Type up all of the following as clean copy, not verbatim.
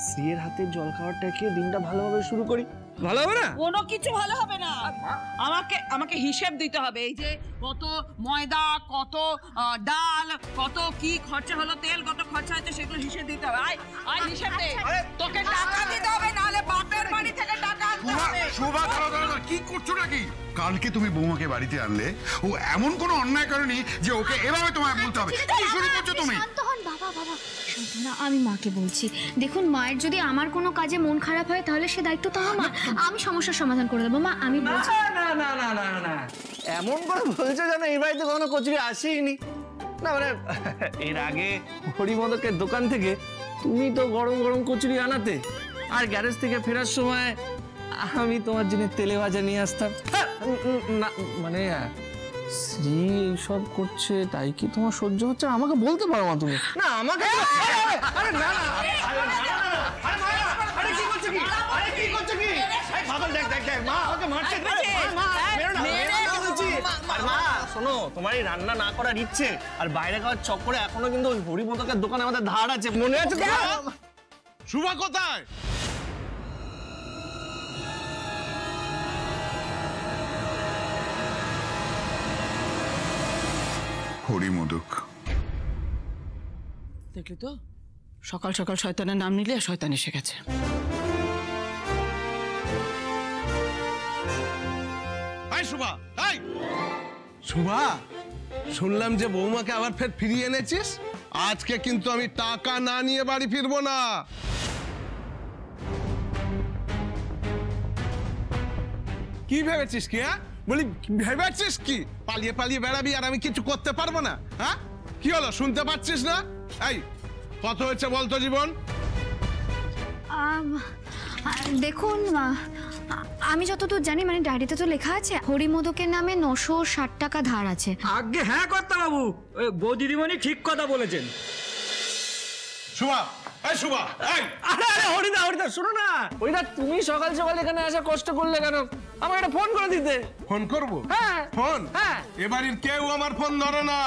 শ্রীয়ের হাতের জল খাবারটা খেয়ে দিনটা ভালোভাবে শুরু করি। ভালো হবে না? কোনো কিছু ভালো হবে না। আমাকে হিসেব দিতে হবে, এই যে কত ময়দা, কত ডাল, কত কি খরচা হলো, তেল কত খরচা হয়েছে, সেগুলো হিসেব দিতে হবে। আয় হিসেব দে। তোকে টাকা দিতে হবে, নাহলে বাপের বাড়ি থেকে টাকা আনতে হবে। শোভা, কি করছো নাকি? কালকে তুমি বৌমাকে বাড়িতে আনলে, ও এমন কোনো অন্যায় করেনি যে ওকে এভাবে তোমায় বলতে হবে। কি শুরু করছো তুমি? শান্ত হন বাবা, বাবা শান্ত না। আমি মাকে বলছি, দেখুন মায়ের যদি আমার কোনো কাজে মন খারাপ হয় তাহলে সে দায়িত্ব তো আমার। আমি সমস্যার সমাধান করে দেবো মা, আমি বলছি। না না না না না, এমন করে বলছো যেন এই বাড়িতে কখনো কচুরি আসেইনি। না মানে এর আগে হরিমদকের দোকান থেকে তুমি তো গরম গরম কচুরি আনাতে, আর গ্যারেজ থেকে ফেরার সময় আমি তোমার জন্য তেলে ভাজা নিয়ে আসতাম। না মানে শ্রী এইসব করছে তাই কি তোমার সহ্য হচ্ছে? আমাকে বলতে পারো না তুমি? না আমাকে আরে না না আরে কি করছো কি? আরে কি করছো কি? এই বাদল দেখ দেখ দেখ মা আমাকে মারছে। মা শোনো, তোমার এই রান্না না করার ইচ্ছে আর বাইরে খাওয়ার চক্করে এখনো কিন্তু ওই হরিমদকের দোকানে আমাদের ধার আছে, মনে আছে? শুভা কোথায়? হরিমদক দেখলি তো, সকাল সকাল শয়তানের নাম নিলে শয়তান এসে গেছে। শুভা, শুভা, শুনলাম যে বৌমাকে আবার ফের ফিরিয়ে এনেছিস। আজকে কিন্তু আমি টাকা না নিয়ে বাড়ি ফিরবো না। কি ভেবেছিস কি? হ্যাঁ বলি, ভেবেছিস কি পালিয়ে পালিয়ে বেড়াবি আর আমি কিছু করতে পারবো না? হ্যাঁ কি হলো, শুনতে পাচ্ছিস না? এই কত হয়েছে বলতো জীবন? দেখুন আমি যতদূর জানি, মানে ডায়েরিতে তো লেখা আছে হরিমদকের নামে 960 টাকা ধার আছে। আগে হ্যাঁ কর্তা বাবু, বৌদিদিমণি ঠিক কথা বলেছেন। শুভা, এই শুভা, এই আরে আরে হরিদা হরিদা শোনো না, হরিদা তুমি সকাল সকাল এখানে আসা কষ্ট করলে কেন? আমাকে একটা ফোন করে দিতে। ফোন করবো? হ্যাঁ ফোন? হ্যাঁ। এবাড়ির কেউ আমার ফোন ধরে না।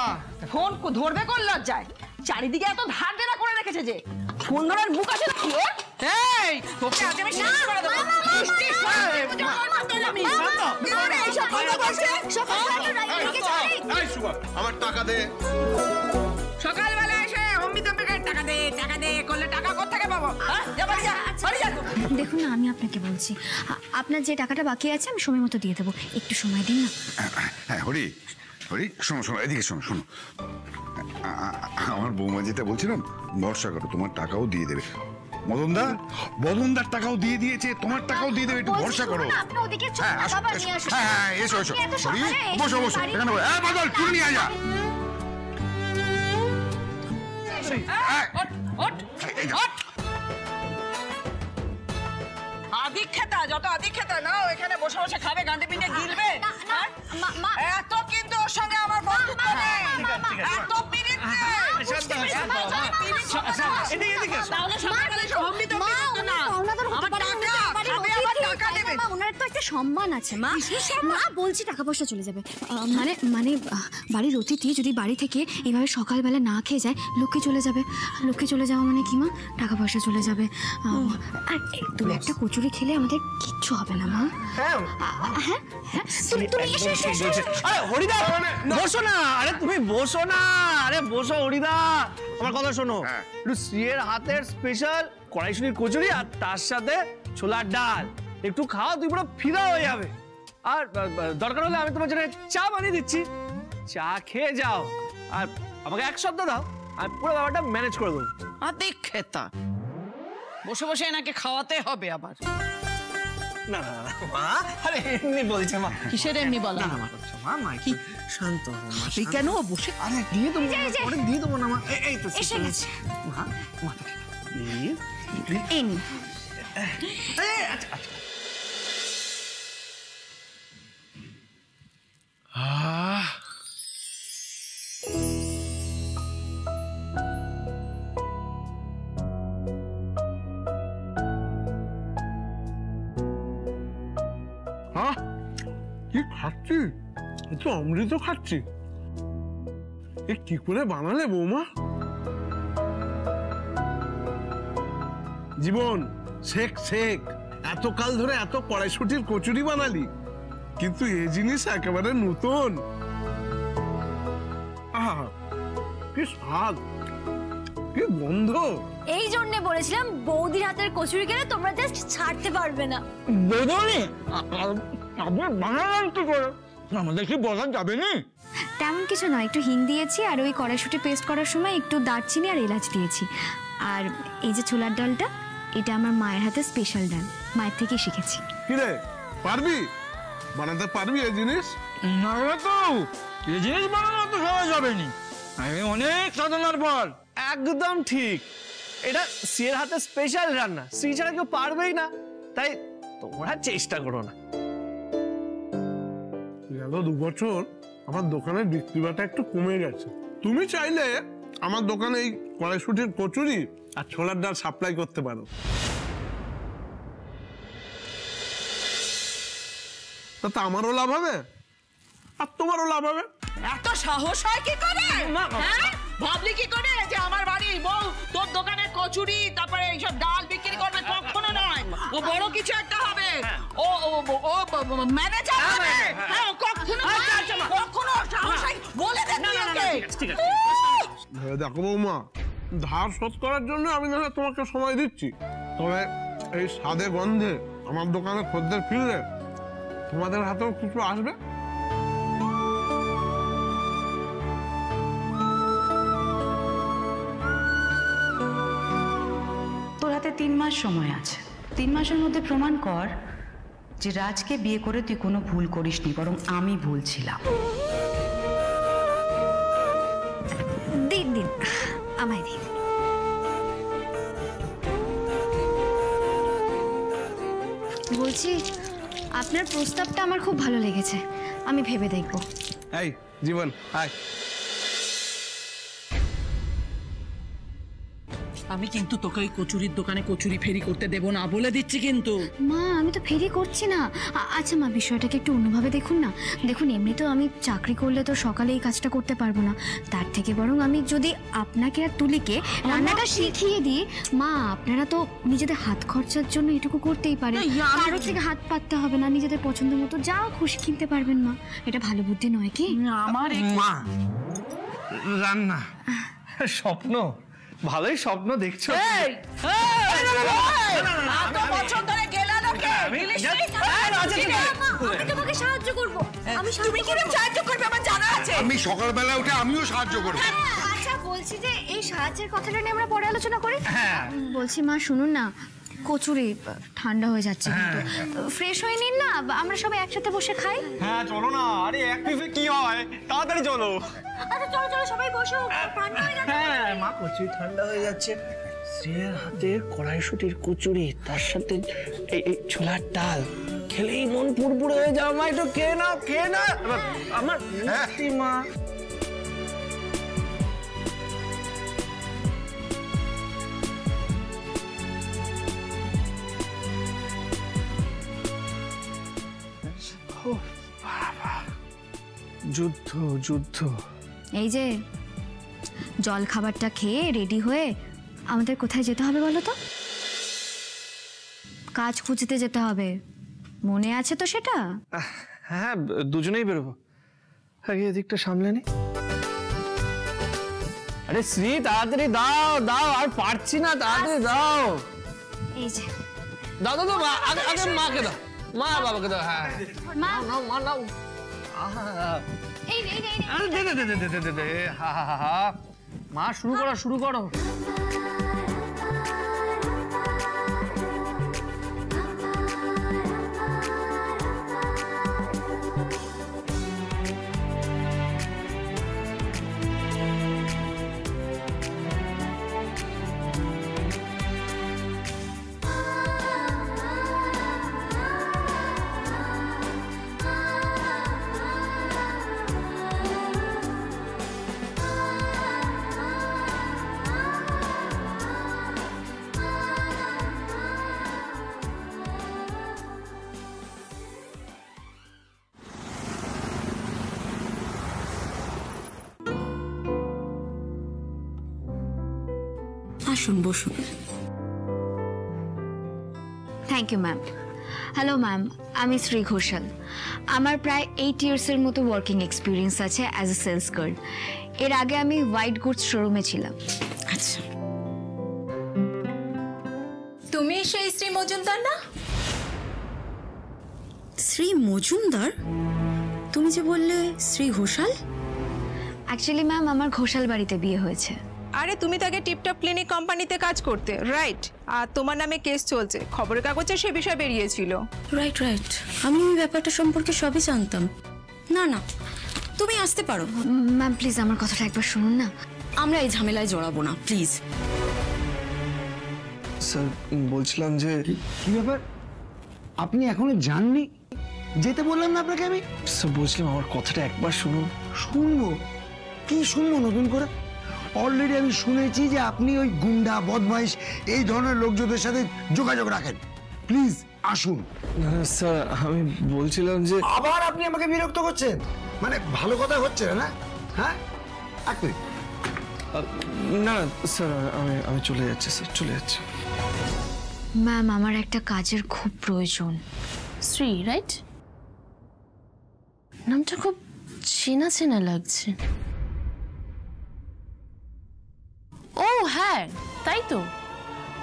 ফোন ধরবে কোন লজ্জায়? চারিদিকে এত ধার দেনা করে রেখেছে যে ফোন ধরার বুক আছে নাকি ওর? এই তোকে আজ আমি শেষ করে দেব। এই শুভা, আমার টাকা দে। সকালবেলা এসে অমৃতম্বিকে টাকা দে টাকা দে করলে টাকা কোত্থেকে পাবো? দেখুন না, আমি আপনাকে বলছি, আপনার যে টাকাটা বাকি আছে আমি সময় মতো দিয়ে দেবো, একটু সময় দিন না। হ্যাঁ হরি, হরি শোনো শোনো, এদিকে শোনো শোনো। আমার বৌমা যেটা বলছিলাম, ভরসা করো, তোমার টাকাও দিয়ে দেবে। বদনদার টাকাও দিয়ে দিয়েছে, তোমার টাকাও দিয়ে দেবে, একটু ভরসা করো। হ্যাঁ হ্যাঁ এসো এসো, হরি বসো বসো এখানে। বদল তুই নিয়ে যা। আদিক্ষেতা, যত আদিক্ষেতা না এখানে বসে বসে খাবে, গাঁদে পিঠে গিলবে। এত কিন্তু ওর সঙ্গে আমার বন্ধুত্ব নেই, এত পিরিত নেই। সম্মান আছে মা, মা বলছি টাকা পয়সা চলে যাবে। মানে মানে বাড়ির অতিথি যদি বাড়ি থেকে এইভাবে সকালবেলা না খেয়ে যায়, লক্ষ্মী চলে যাবে। লক্ষ্মী চলে যাওয়া মানে কি মা? টাকা পয়সা চলে যাবে। আর দু একটা কচুরি খেলে আমাদের কিচ্ছু হবে না মা। হ্যাঁ হ্যাঁ, তুমি এসো এসো এসো। আরে হরিদা বসো না, আরে তুমি বসো না, আরে বসো হরিদা, আমার কথা শোনো। একটু শ্রীয়ের হাতের স্পেশাল কড়াইশুঁটির কচুরি আর তার সাথে ছোলার ডাল একটু খাও, তুই পুরো ফিদা হয়ে যাবে। আর দরকার হলে আমি তোমার জন্য চা বানিয়ে দিচ্ছি, চা খেয়ে যাও আর আমাকে এক সপ্তাহ দাও, আর পুরো ব্যাপারটা ম্যানেজ করে দেবো। আদিক্ষেতা, বসে বসে এনাকে খাওয়াতে হবে আবার। না না না মা, আরে এমনি বলছে মা। কিসের এমনি বলা? না মা, মা মা কি শান্ত হও মা। তুই কেন বসে? আরে দিয়ে দেবো, পরে দিয়ে দেবো না মা। এই তো এসে গেছে মা, মা প্লিজ ইন। আচ্ছা আচ্ছা। কি খাচ্ছি? একটু অমৃত খাচ্ছি। এ কি করে বানালে বৌমা? জীবন শেখ শেখ, এতকাল ধরে এত কড়াইশুটির কচুরি বানালি, কিন্তু এই জিনিস একেবারে নতুন। আহা, কি স্বাদ, কি গন্ধ। এই জন্য বলেছিলাম বৌদির হাতের কচুরি খেলে তোমরা জাস্ট ছাড়তে পারবে না। বৌদি আপনি বানালেন কি করে? আমাদের কি বলা যাবে না? তেমন কিছু নয়, একটু হিং দিয়েছি আর ওই কড়াইশুঁটি পেস্ট করার সময় একটু দারচিনি আর এলাচ দিয়েছি। আর এই যে ছোলার ডালটা, এটা আমার মায়ের হাতে স্পেশাল ডাল, মায়ের থেকেই শিখেছি। কিরে পারবি বানাতে, পারবি এই জিনিস? না তো এই জিনিস বানানো তো সহজ হবে না, আমি অনেক সাধনার পর। একদম ঠিক, এটা শ্রীর হাতে স্পেশাল রান্না, শ্রী ছাড়া কেউ পারবেই না, তাই তোমরা চেষ্টা করো না। গেল 2 বছর আমার দোকানের বিক্রিবাটা একটু কমে গেছে। তুমি চাইলে আমার দোকানে এই কড়াইশুটির কচুরি আর ছোলার ডাল সাপ্লাই করতে পারো। তাতে আমারও লাভ হবে আর তোমারও লাভ হবে। এত সাহস হয় কি করে? হ্যাঁ? ভাবলি কি করে যে আমার বাড়ি বউ তোর দোকানে কচুরি তারপরে এইসব ডাল বিক্রি করবে? কখনো নয়, ও বড় কিছু একটা হবে, ও ম্যানেজার হবে। হ্যাঁ, কখনো কখনো সাহস হয় বলে দে তুই ওকে। ভেবে দেখো বৌমা, ধার শোধ করার জন্য আমি না হয় তোমাকে সময় দিচ্ছি, তবে এই স্বাদে গন্ধে আমার দোকানে খদ্দের ফিরলে তোমাদের হাতেও কিছু আসবে। তোর হাতে 3 মাস সময় আছে। 3 মাসের মধ্যে প্রমাণ কর যে রাজকে বিয়ে করে তুই কোনো ভুল করিসনি, বরং আমি ভুল ছিলাম। দিন দিন আমায় দিন। বলছি, আপনার প্রস্তাবটা আমার খুব ভালো লেগেছে, আমি ভেবে দেখবো। এই জীবন, আয়। আমি কিন্তু তোকে ওই কচুরির দোকানে কচুরি ফেরি করতে দেব না, বলে দিচ্ছি কিন্তু। মা, আমি তো ফেরি করছি না। আচ্ছা মা, বিষয়টাকে একটু অন্যভাবে দেখুন না। দেখুন, এমনিতেও আমি চাকরি করলে তো সকালে এই কাজটা করতে পারবো না, তার থেকে বরং আমি যদি আপনাকে আর তুলিকে রান্নাটা শিখিয়ে দিই, মা আপনারা তো নিজেদের হাত খরচার জন্য এটুকু করতেই পারেন, কারোর থেকে হাত পাততে হবে না, নিজেদের পছন্দ মতো যা খুশি কিনতে পারবেন। মা, এটা ভালো বুদ্ধি নয় কি? আমার মা, রান্না স্বপ্ন, ভালোই স্বপ্ন দেখছো। তোমাকে সাহায্য করবো। তুমি কিরকম সাহায্য করবে আমার জানা আছে। আমি সকালবেলা উঠে আমিও সাহায্য করবো। আচ্ছা, বলছি যে এই সাহায্যের কথাটা নিয়ে আমরা পরে আলোচনা করি। বলছি মা, শুনুন না, কচুরি ঠান্ডা হয়ে যাচ্ছে, কিন্তু ফ্রেশ হয়ে নিন না, আমরা সবাই একসাথে বসে খাই। হ্যাঁ চলো না, আরে এক পিসে কি হয়, তাড়াতাড়ি চলো। আচ্ছা চলো চলো, সবাই বসো, ঠান্ডা হয়ে যাচ্ছে। হ্যাঁ মা, কচুরি ঠান্ডা হয়ে যাচ্ছে, শ্রেয়ার হাতের কড়াইশুটির কচুরি তার সাথে এই ছোলার ডাল খেলেই মন পুরপুরে হয়ে যাও। মা, একটু খেয়ে নাও, খেয়ে নাও আমার মিষ্টি মা। যুদ্ধ যুদ্ধ। এই যে জল খাবারটা খেয়ে রেডি হয়ে আমাদের কোথায় যেতে হবে বলো তো? কাজ খুঁজতে যেতে হবে, মনে আছে তো সেটা? হ্যাঁ, দুজনেই বেরোবো। আগে এদিকটা সামলে নি। আরে শ্রী, তাড়াতাড়ি দাও দাও, আর পারছি না, তাড়াতাড়ি দাও। এই যে দাও দাও দাও, আগে আগে মাকে দাও, মা বাবাকে দাও। হ্যাঁ মা, নাও মা নাও। এই নে, এই নে, এই নে। আরে দে দে দে দে দে দে দে। হা হা হা হা। মা, শুরু করো শুরু করো। আসুন বসুন। Thank you ma'am. Hello ma'am, আমি শ্রী ঘোষাল। আমার প্রায় 8 ইয়ার্সের মতো ওয়ার্কিং এক্সপিরিয়েন্স আছে অ্যাজ এ সেলস গার্ল। এর আগে আমি হোয়াইট গুডস শোরুমে ছিলাম। আচ্ছা, তুমি সেই শ্রী মজুমদার না? শ্রী মজুমদার? তুমি যে বললে শ্রী ঘোষাল। অ্যাকচুয়ালি ম্যাম আমার ঘোষাল বাড়িতে বিয়ে হয়েছে। আরে তুমি তাকে টিপটপ ক্লিনিক কোম্পানিতে কাজ করতে, রাইট? আর তোমার নামে কেস চলছে, খবরের কাগজে সে বিষয় বেরিয়েছিল। রাইট রাইট, আমি ওই ব্যাপারটা সম্পর্কে সবই জানতাম। না না, তুমি আসতে পারো। ম্যাম প্লিজ আমার কথাটা একবার শুনুন না। আমরা এই ঝামেলায় জড়াবো না, প্লিজ। স্যার বলছিলাম যে কি ব্যাপার, আপনি এখনো জাননি? যেতে বললাম না আপনাকে আমি? স্যার বলছিলাম আমার কথাটা একবার শুনুন। শুনবো? কি শুনবো নতুন করে? অলরেডি আমি শুনেছি যে আপনি ওই গুন্ডা বদমাইশ এই ধরনের লোকজনের সাথে যোগাযোগ রাখেন। প্লিজ আসুন। স্যার আমি বলছিলাম যে আবার আপনি আমাকে বিরক্ত করছেন, মানে ভালো কথা হচ্ছে না? হ্যাঁ, এক মিনিট। না স্যার আমি চলে যাচ্ছি স্যার, চলে যাচ্ছি। ম্যাম আমার একটা কাজের খুব প্রয়োজন। শ্রী, রাইট? নামটা খুব চেনা চেনা লাগছে। ও হ্যাঁ, তাই তো।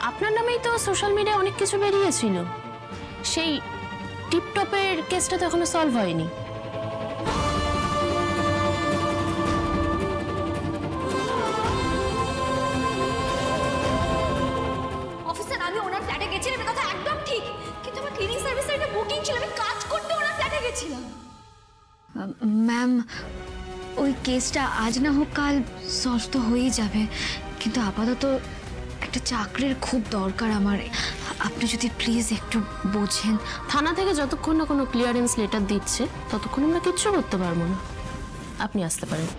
আপনার নামেই তো সোশ্যাল মিডিয়ায় অনেক কিছু বেরিয়েছিল। সেই টিপটপের কেসটা তো এখনো সলভ হয়নি। অফিসার আমি ওনার ফ্ল্যাটে গেছিলাম, এটা কথা একদম ঠিক, কিন্তু আমার ক্লিনিং সার্ভিসের একটা বুকিং ছিল, আমি কাজ করতে ওনার ফ্ল্যাটে গেছিলাম। ম্যাম ওই কেসটা আজ না হোক কাল সলভ তো হয়েই যাবে, কিন্তু আপাতত একটা চাকরির খুব দরকার আমার। আপনি যদি প্লিজ একটু বোঝেন। থানা থেকে যতক্ষণ না কোনো ক্লিয়ারেন্স লেটার দিচ্ছে ততক্ষণ আমরা কিচ্ছু করতে পারবো না। আপনি আসতে পারেন।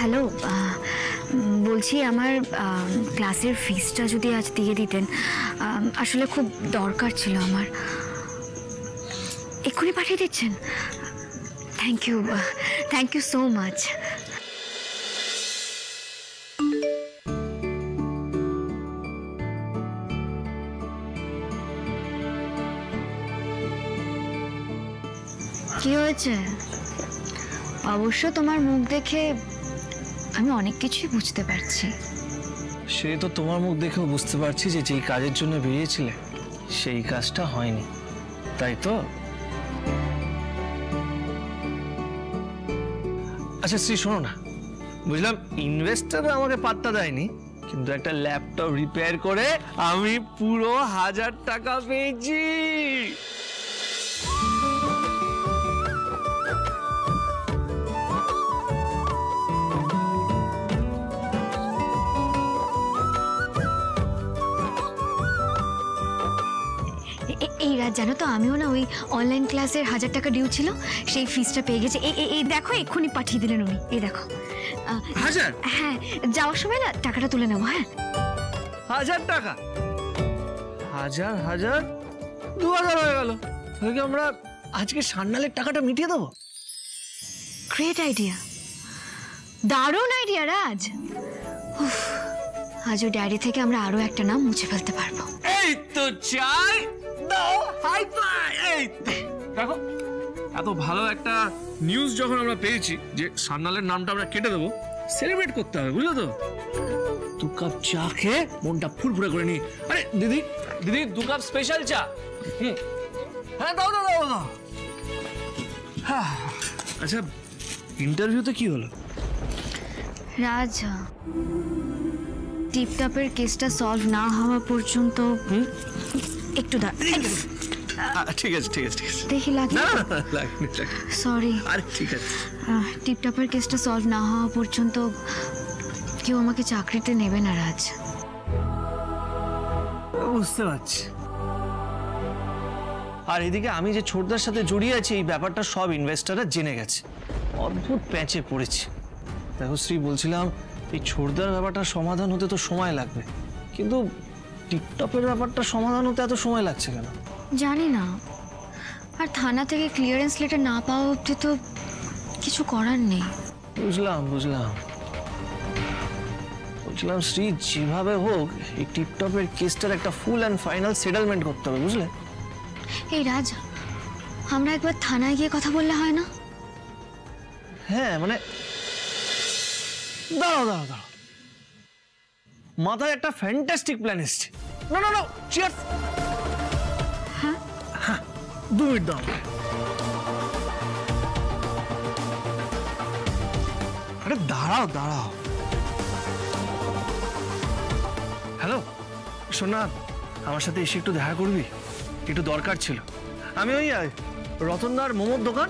হ্যালো, বলছি আমার ক্লাসের ফিসটা যদি আজ দিয়ে দিতেন, আসলে খুব দরকার ছিল আমার। এক্ষুনি পাঠিয়ে দিচ্ছেন? Thank you so much. কি হয়েছে? অবশ্য তোমার মুখ দেখে আমি অনেক কিছুই বুঝতে পারছি। সে তো তোমার মুখ দেখেও বুঝতে পারছি যে যেই কাজের জন্য বেরিয়েছিলে সেই কাজটা হয়নি, তাই তো? আচ্ছা শ্রী শোনো না, বুঝলাম ইনভেস্টার আমাকে পাত্তা দেয়নি, কিন্তু একটা ল্যাপটপ রিপেয়ার করে আমি পুরো 1000 টাকা পেয়েছি। এই রাত জানো তো, আমিও না ওই অনলাইন ক্লাসের 1000 টাকা ডিউ ছিল, সেই ফিসটা পেয়ে গেছে। এই দেখো, এক্ষুনি পাঠিয়ে দিলেন উনি। এই দেখো। 1000? হ্যাঁ, যাওয়ার সময় না টাকাটা তুলে নেবো। হ্যাঁ 1000 টাকা? 1000 2000 হয়ে গেল। আমরা আজকে সান্নালের টাকাটা মিটিয়ে দেবো। গ্রেট আইডিয়া, দারুণ আইডিয়া রাজ। আজ ওই ডায়েরি থেকে আমরা আরো একটা নাম মুছে ফেলতে পারবো। এই তো চাই দাও, হাই ফাই। এই দেখো, এত ভালো একটা নিউজ যখন আমরা পেয়েছি যে সান্নালের নামটা আমরা কেটে দেবো, সেলিব্রেট করতে হবে, বুঝলো তো? কাপ চা খেয়ে মনটা ফুরফুরে করে নি। আরে দিদি, দিদি 2 কাপ স্পেশাল চা। হ্যাঁ দাও দাও দাও দাও। আচ্ছা ইন্টারভিউতে কি হলো? রাজ, টিপটপের কেসটা সলভ না হওয়া পর্যন্ত একটু ঠিক আছে ঠিক আছে ঠিক আছে। দেখি লাগে না লাগেনি সরি। আরে ঠিক আছে। টিপটপের কেসটা সলভ না হওয়া পর্যন্ত কেউ আমাকে চাকরিতে নেবে না রাজ। বুঝতে পারছি। আর এদিকে আমি যে ছোটদার সাথে জড়িয়ে আছি এই ব্যাপারটা সব ইনভেস্টররা জেনে গেছে। অদ্ভুত প্যাঁচে পড়েছে। দেখো শ্রী, বলছিলাম এই ছোটদার ব্যাপারটা সমাধান হতে তো সময় লাগবে, কিন্তু টিপটপের ব্যাপারটা সমাধান হতে এত সময় লাগছে কেন জানি না। আর থানা থেকে ক্লিয়ারেন্স লেটার না পাওয়া অবধি তো কিছু করার নেই। বুঝলাম বুঝলাম। বলছিলাম শ্রী, যেভাবে হোক এই টিপটপের কেসটার একটা ফুল অ্যান্ড ফাইনাল সেটেলমেন্ট করতে হবে, বুঝলে? এই রাজ, আমরা একবার থানায় গিয়ে কথা বললে হয় না? হ্যাঁ মানে দাঁড়াও দাঁড়াও দাঁড়াও, মাথায় একটা ফ্যান্টাস্টিক প্ল্যান এসছে। না না না, চিয়ার্স। হ্যাঁ হ্যাঁ 2 মিনিট দাও। আরে দাঁড়াও দাঁড়াও। হ্যালো সোনা, আমার সাথে এসে একটু দেখা করবি? একটু দরকার ছিল। আমি ওই রতনদার মোমোর দোকান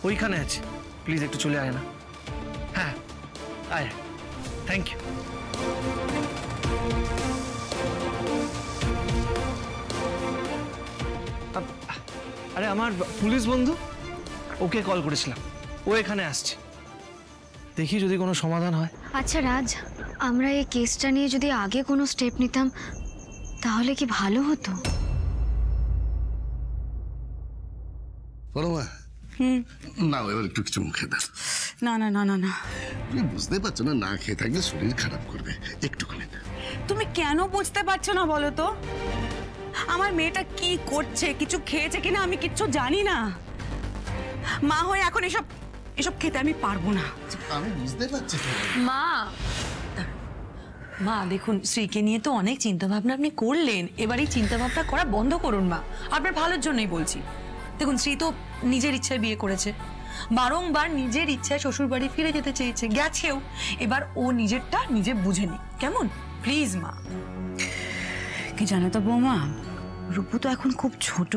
ওইখানে আছি, প্লিজ একটু চলে আয় না। হ্যাঁ আয়, থ্যাংক ইউ। আরে আমার পুলিশ বন্ধু, ওকে কল করেছিলাম, ও এখানে আসছে। দেখি যদি কোনো সমাধান হয়। আচ্ছা রাজ, আমরা এই কেসটা নিয়ে যদি আগে কোনো স্টেপ নিতাম তাহলে কি ভালো হতো? পরমা, না এবার একটু কিছু মুখে দাও। না না না না না, তুমি বুঝতে পারছো না, না খেয়ে থাকলে শরীর খারাপ করবে। একটুখানি তুমি কেন বুঝতে পারছো না বলো তো? আমার মেয়েটা কি করছে, কিছু খেয়েছে কিনা আমি কিচ্ছু জানি না। মা হয়ে এখন এসব এসব খেতে আমি পারবো না। আমি বুঝতে পারছি। মা মা দেখুন, শ্রীকে নিয়ে তো অনেক চিন্তা ভাবনা আপনি করলেন, এবার এই চিন্তা ভাবনা করা বন্ধ করুন মা, আপনার ভালোর জন্যই বলছি। দেখুন, শ্রী তো নিজের ইচ্ছায় বিয়ে করেছে, বারংবার নিজের ইচ্ছায় শ্বশুর বাড়ি ফিরে যেতে চেয়েছে, গেছেও। এবার ও নিজেরটা নিজে বুঝে নি, কেমন? প্লিজ মা। কি জানো তো বৌমা, রূপু তো এখন খুব ছোট।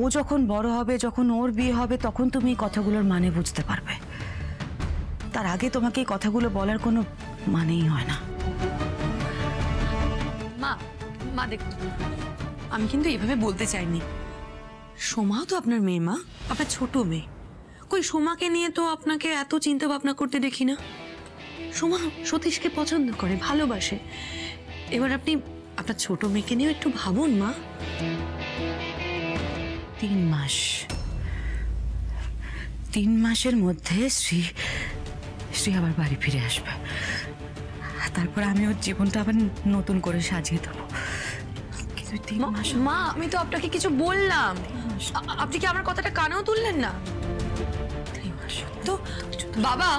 ও যখন বড় হবে, যখন ওর বিয়ে হবে, তখন তুমি এই কথাগুলোর মানে বুঝতে পারবে। তার আগে তোমাকে এই কথাগুলো বলার কোনো মানেই হয় না। মা মা দেখুন, আমি কিন্তু এভাবে বলতে চাইনি। সোমাও তো আপনার মেয়ে মা, আপনার ছোট মেয়ে। কই সোমাকে নিয়ে তো আপনাকে এত চিন্তা ভাবনা করতে দেখি না। সোমা সতীশকে পছন্দ করে, ভালোবাসে। এবার আপনি আপনার ছোট মেয়েকে নিয়ে একটু ভাবুন মা। 3 মাস, 3 মাসের মধ্যে শ্রী আবার বাড়ি ফিরে আসবে। তারপর আমি ওর জীবনটা আবার নতুন করে সাজিয়ে দেবো। কিন্তু 3 মাস মা, আমি তো আপনাকে কিছু বললাম, আপনি কি আমার কথাটা কানেও তুললেন না? 3 মাস তো বাবা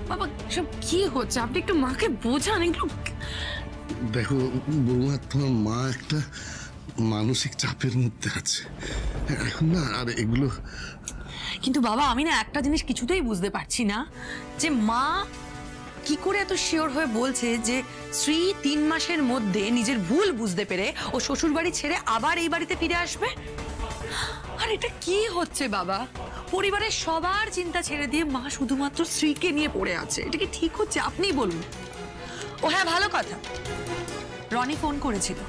বাবা সব কি হচ্ছে? আপনি একটু মাকে বোঝান একটু। দেখো বৌমা, তোমার মা একটা মানসিক চাপের মধ্যে আছে এখন না, আর এগুলো। কিন্তু বাবা, আমি না একটা জিনিস কিছুতেই বুঝতে পারছি না, যে মা কি করে এত শিওর হয়ে বলছে যে শ্রী 3 মাসের মধ্যে নিজের ভুল বুঝতে পেরে ও শ্বশুর বাড়ি ছেড়ে আবার এই বাড়িতে ফিরে আসবে। আর এটা কি হচ্ছে বাবা? পরিবারের সবার চিন্তা ছেড়ে দিয়ে মা শুধুমাত্র শ্রীকে নিয়ে পড়ে আছে। এটা কি ঠিক হচ্ছে? আপনিই বলুন। ও হ্যাঁ, ভালো কথা, রনি ফোন করেছিল।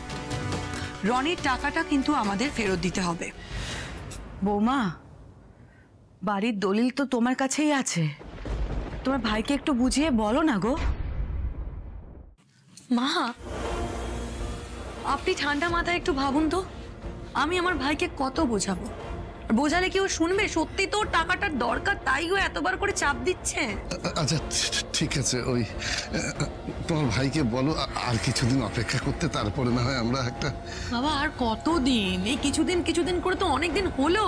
রনির টাকাটা কিন্তু আমাদের ফেরত দিতে হবে। বৌমা, বাড়ির দলিল তো তোমার কাছেই আছে, তোমার ভাইকে একটু বুঝিয়ে বলো না গো। মা, আপনি ঠান্ডা মাথায় একটু ভাবুন তো, আমি আমার ভাইকে কত বোঝাবো? বোঝালে কি ও শুনবে? সত্যি তো টাকাটার দরকার, তাই ও এতবার করে চাপ দিচ্ছে। আচ্ছা ঠিক আছে, ওই তোমার ভাইকে বলো আর কিছুদিন অপেক্ষা করতে, তারপরে না হয় আমরা একটা। বাবা আর কতদিন? এই কিছুদিন করে তো অনেক দিন হলো।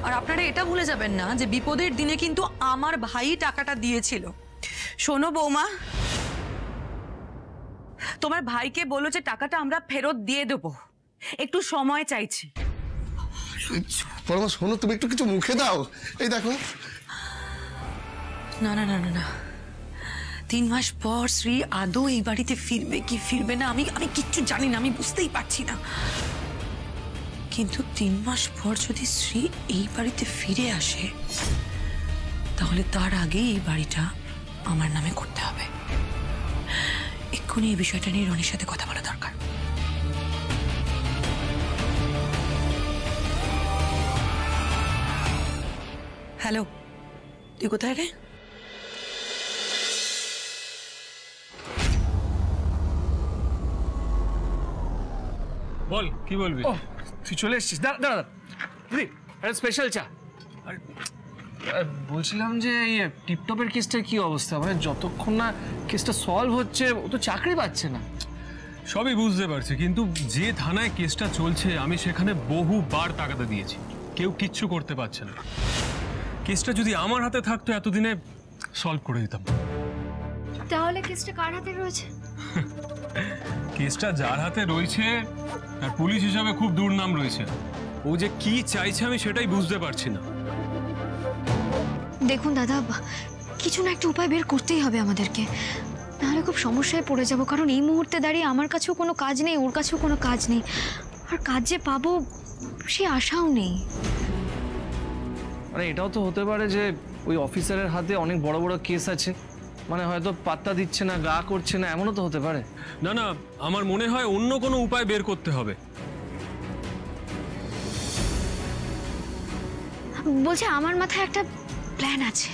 আর আপনারা এটা ভুলে যাবেন না যে বিপদের দিনে কিন্তু আমার ভাই টাকাটা দিয়েছিল। শোনো বৌমা, তোমার ভাইকে বলো যে টাকাটা আমরা ফেরত দিয়ে দেবো, একটু সময় চাইছি। পরমা শোনো, তুমি একটু কিছু মুখে দাও। এই দেখো। না না না না না, 3 মাস পর শ্রী আদৌ এই বাড়িতে ফিরবে কি ফিরবে না আমি কিচ্ছু জানি না, আমি বুঝতেই পারছি না। কিন্তু 3 মাস পর যদি শ্রী এই বাড়িতে ফিরে আসে, তাহলে তার আগে এই বাড়িটা আমার নামে করতে হবে। এক্ষুনি এই বিষয়টা নিয়ে রনির সাথে কথা বলা দরকার। হ্যালো, তুই কোথায় রে? বল, কি বলবি? তুই চলে এসছিস? দাঁড়া দাঁড়া দিদি, একটা স্পেশাল চা। বলছিলাম যে এই টিপটপের কেসটার কি অবস্থা? মানে যতক্ষণ না কেসটা সলভ হচ্ছে ও তো চাকরি পাচ্ছে না। সবই বুঝতে পারছি, কিন্তু যে থানায় কেসটা চলছে আমি সেখানে বহুবার তাগাদা দিয়েছি, কেউ কিচ্ছু করতে পারছে না। কেসটা যদি আমার হাতে থাকতো এতদিনে সলভ করে দিতাম। তাহলে কেসটা কার হাতে রয়েছে? কেসটা যার হাতে রয়েছে তার পুলিশ হিসাবে খুব দুর্নাম রয়েছে। ও যে কি চাইছে আমি সেটাই বুঝতে পারছি না। দেখুন দাদা, কিছু না একটা উপায় বের করতেই হবে আমাদেরকে, নাহলে খুব সমস্যায় পড়ে যাব। কারণ এই মুহূর্তে দাঁড়িয়ে আমার কাছেও কোনো কাজ নেই, ওর কাছেও কোনো কাজ নেই, আর কাজ যে পাবো সে আশাও নেই। মানে এটাও তো হতে পারে যে ওই অফিসারের হাতে অনেক বড় বড় কেস আছে, মানে হয়তো পাত্তা দিচ্ছে না, গা করছে না, এমনও তো হতে পারে। না না, আমার মনে হয় অন্য কোনো উপায় বের করতে হবে। বলছে আমার মাথায় একটা প্ল্যান আছে।